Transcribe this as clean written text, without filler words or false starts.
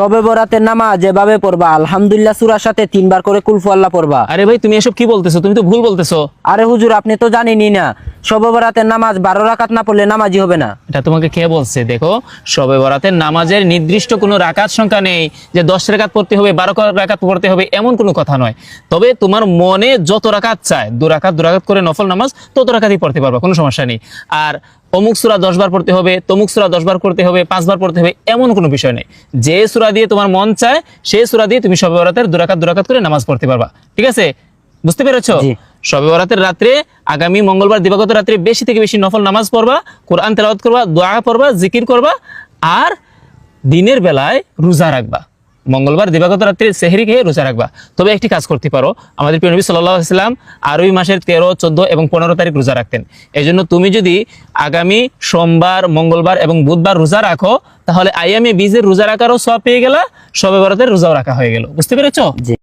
শবে বরাতের নামাজ যেভাবে পড়বা, আলহামদুলিল্লাহ সূরার সাথে 3 বার করে কুল হু আল্লাহ পড়বা। আরে ভাই তুমি এসব কি বলতেছো? তুমি তো ভুল বলতেছো। আরে হুজুর আপনি তো জানেনই না, শবে বরাতের নামাজ 12 রাকাত না পড়লে নামাজই হবে না। এটা তোমাকে কে বলছে? দেখো, শবে বরাতের নামাজের নির্দিষ্ট কোনো রাকাত সংখ্যা নেই যে 10 রাকাত পড়তে হবে, 12 রাকাত পড়তে হবে, এমন কোনো কথা নয়। তবে তোমার মনে যত রাকাত চায়, 2 রাকাত করে নফল নামাজ তত রাকাতই পড়তে পারবা, কোনো সমস্যা নেই। আর অমুক সূরা 10 বার পড়তে হবে, তমুক সূরা 10 বার করতে হবে, 5 বার পড়তে হবে, এমন কোনো বিষয় নেই। যে সূরা দিয়ে তোমার মন চায় সেই সূরা দিয়ে তুমি শবে বরাতের 2 রাকাত করে নামাজ পড়তে পারবা। ঠিক আছে, বুঝতে পেরেছো? জি। শবে বরাতের রাত্রে, আগামী মঙ্গলবার দিবাগত রাত্রে বেশি থেকে বেশি নফল নামাজ পড়বা, কোরআন তেলাওয়াত করবা, দোয়া পড়বা, জিকির করবা, আর দিনের বেলায় রোজা রাখবা। মঙ্গলবার দিবাগত রাত্রে সেহরি খেয়ে রোজা রাখবা। তবে একটি কাজ করতে পারো, আমাদের প্রিয় নবী সাল্লাল্লাহু আলাইহি ওয়াসাল্লাম আরবি মাসের 13, 14 এবং 15 তারিখ রোজা রাখতেন। এজন্য তুমি যদি আগামী সোমবার, মঙ্গলবার এবং বুধবার রোজা রাখো, তাহলে আইয়ামে বীজের রোজা রাখারও সওয়াব পেয়ে গেলা, শবে বরাতের রোজাও রাখা হয়ে গেল। বুঝতে পেরেছো? জি।